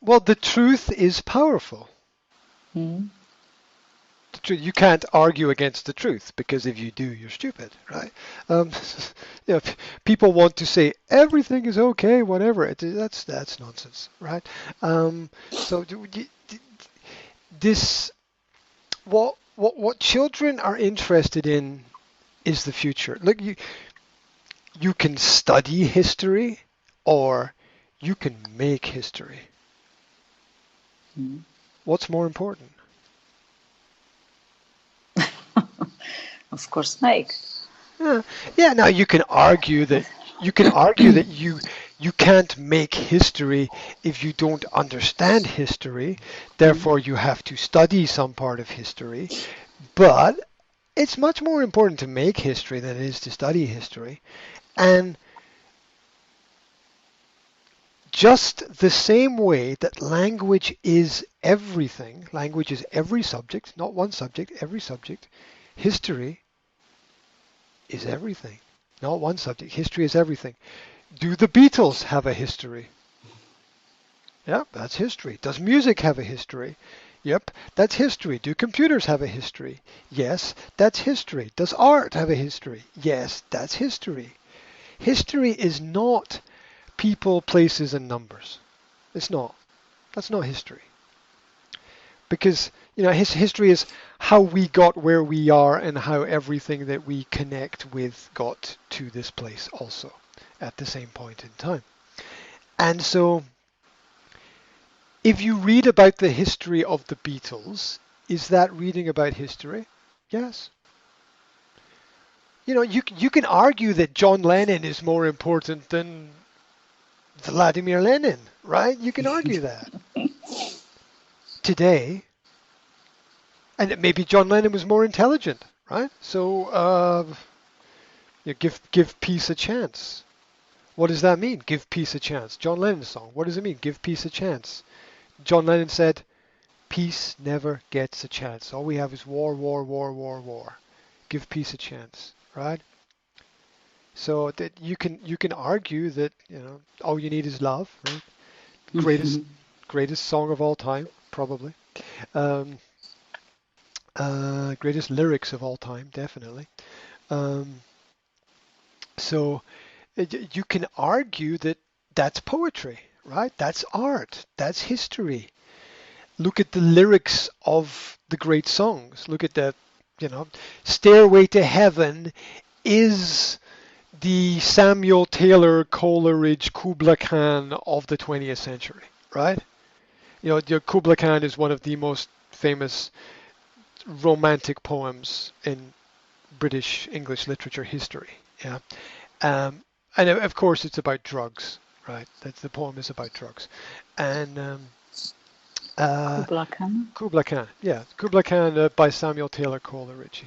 Well, the truth is powerful. Mm. You can't argue against the truth because if you do, you're stupid, right? Um, people want to say everything is okay, whatever. That's nonsense, right? So this what children are interested in is the future. Look, you can study history or you can make history. Mm. What's more important? Of course, make. Yeah, yeah. Now you can't make history if you don't understand history. Mm. Therefore, you have to study some part of history. But it's much more important to make history than it is to study history. And just the same way that language is every subject, not one subject, every subject, history is everything. Not one subject, history is everything. Do the Beatles have a history? Yeah, that's history. Does music have a history? Yep, that's history. Do computers have a history? Yes, that's history. Does art have a history? Yes, that's history. History is not people, places, and numbers. It's not. That's not history. Because, history is how we got where we are and how everything that we connect with got to this place also at the same point in time. And so if you read about the history of the Beatles, is that reading about history? Yes. You can argue that John Lennon is more important than Vladimir Lenin, right? You can argue that today, and that maybe John Lennon was more intelligent, right? So give peace a chance. What does that mean? Give peace a chance. John Lennon's song. What does it mean? Give peace a chance. John Lennon said, "Peace never gets a chance. All we have is war, war, war, war, war. Give peace a chance," right? So that you can argue that all you need is love, right? Greatest greatest song of all time, probably. Um, Greatest lyrics of all time, definitely. Um, so you can argue that that's poetry, right? That's art. That's history. Look at the lyrics of the great songs. Look at Stairway to Heaven is the Samuel Taylor Coleridge Kubla Khan of the 20th century, right? Kubla Khan is one of the most famous romantic poems in British English literature history. Yeah, and of course it's about drugs, right? The poem is about drugs, and uh, Kubla Khan. Kubla Khan, yeah, Kubla Khan by Samuel Taylor Coleridge.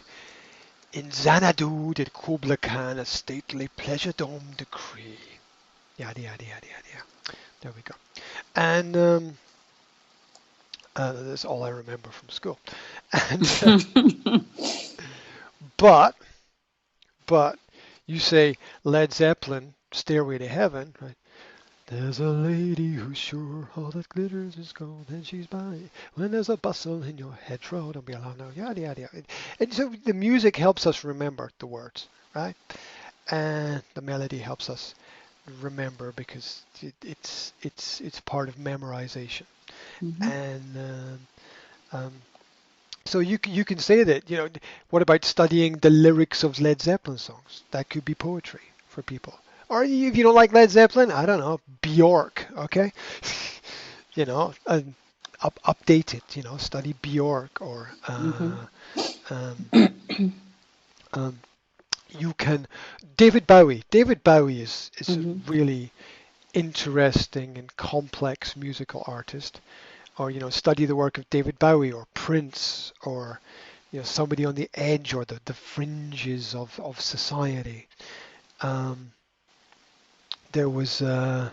In Xanadu did Kubla Khan a stately pleasure dome decree. Yada yada yada yada. Yada. There we go. And that's all I remember from school. And but but you say Led Zeppelin, Stairway to Heaven, right? There's a lady who's sure all that glitters is gold, and she's by. When there's a bustle in your head, throw don't be alarmed now, yada yada yada. And so the music helps us remember the words, right? And the melody helps us remember because it's part of memorization. Mhm. And so you can say that what about studying the lyrics of Led Zeppelin songs? That could be poetry for people. Or if you don't like Led Zeppelin, I don't know, Bjork, okay? And update it, study Bjork or Mhm. um, um, you can David Bowie. David Bowie is a Mhm. really interesting and complex musical artist. Or study the work of David Bowie or Prince or somebody on the edge or the fringes of society. Um, there was um,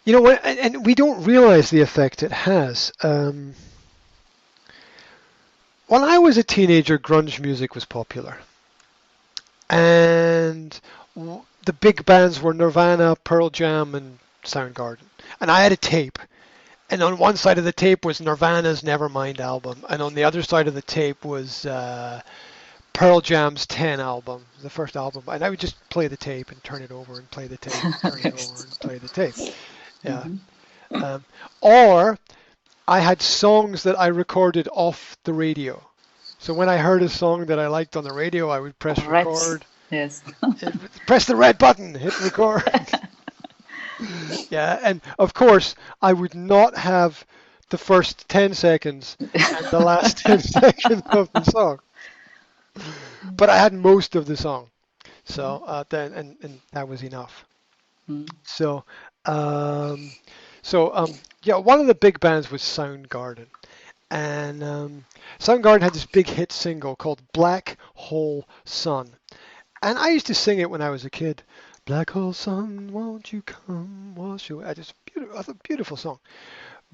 what, and we don't realize the effect it has. When I was a teenager, grunge music was popular, and the big bands were Nirvana, Pearl Jam, and Soundgarden, and I had a tape. And on one side of the tape was Nirvana's Nevermind album, and on the other side of the tape was Pearl Jam's 10 album, the first album. And I would just play the tape and turn it over and play the tape, turn it over and play the tape. Yeah. Or I had songs that I recorded off the radio. So when I heard a song that I liked on the radio, I would press Right. record, Yes. press the red button, hit record. Yeah, and of course, I would not have the first 10 seconds and the last 10 seconds of the song. But I had most of the song. So then, and that was enough. Mm. So, yeah, one of the big bands was Soundgarden. And Soundgarden had this big hit single called Black Hole Sun. And I used to sing it when I was a kid. Black hole sun, won't you come wash away? Just a beautiful song.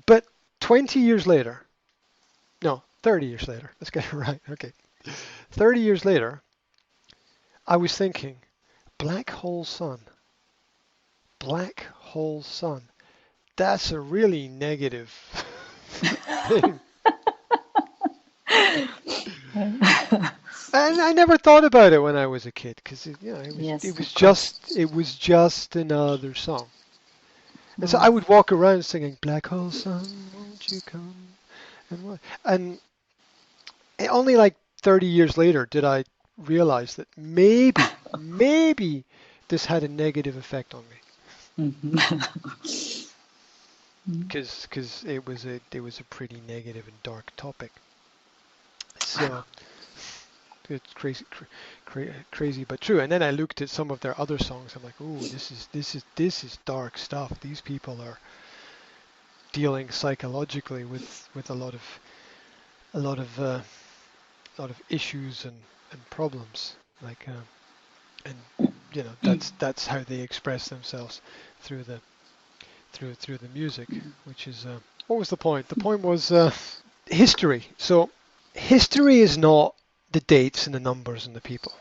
But 20 years later, no, 30 years later, let's get it right. Okay. 30 years later, I was thinking, black hole sun. Black hole sun. That's a really negative thing. And I never thought about it when I was a kid because Yes, it of course. was just another song. And so I would walk around singing "Black Hole Sun, won't you come?" And only like 30 years later did I realize that maybe this had a negative effect on me because it was a pretty negative and dark topic. So. It's crazy, but true. And then I looked at some of their other songs. I'm like, "Ooh, this is dark stuff. These people are dealing psychologically with a lot of issues and problems. Like, and that's how they express themselves through the music. Which is what was the point? The point was history. So history is not the dates and the numbers and the people.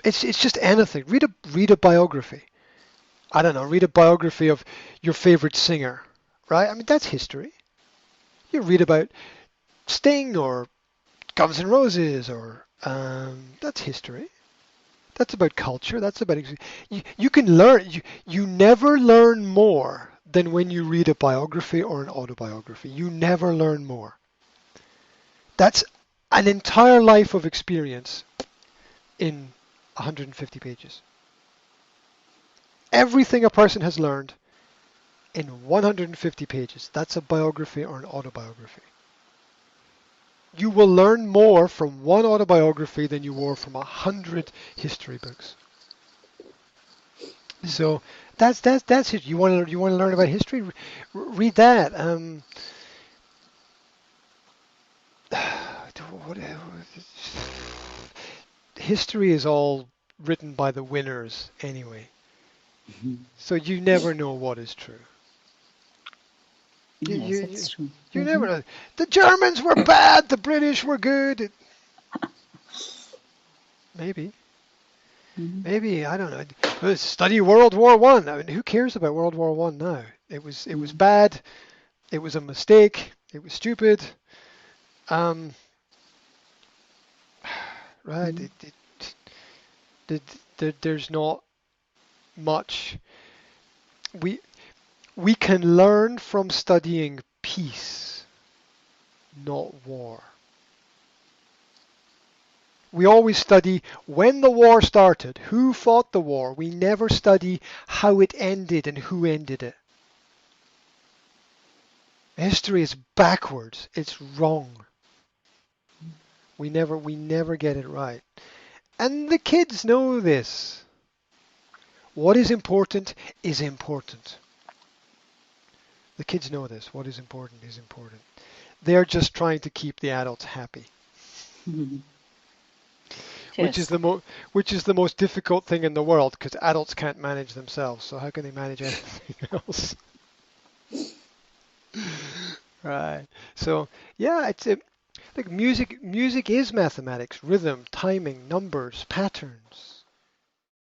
It's just anything. Read a biography. I don't know. Read a biography of your favorite singer, right? I mean, that's history. You read about Sting or Guns N' Roses or that's history. That's about culture. That's about you can learn. You never learn more than when you read a biography or an autobiography. You never learn more. That's an entire life of experience in 150 pages. Everything a person has learned in 150 pages. That's a biography or an autobiography. You will learn more from one autobiography than you will from 100 history books. So that's it. You want to learn about history? Read that. History is all written by the winners anyway. So you never know what is true. Yes, that's true. You never know. The Germans were bad, the British were good. Maybe. Maybe, I don't know. Study World War One. I mean, who cares about World War One now? It was bad. It was a mistake. It was stupid. Right. There's not much. We can learn from studying peace, not war. We always study when the war started, who fought the war. We never study how it ended and who ended it. History is backwards. It's wrong. We never get it right. And the kids know this. What is important is important. The kids know this. What is important is important. They're just trying to keep the adults happy. Yes. Which is the most difficult thing in the world because adults can't manage themselves. So how can they manage anything else? Right. So yeah, it's like music is mathematics, rhythm, timing, numbers, patterns.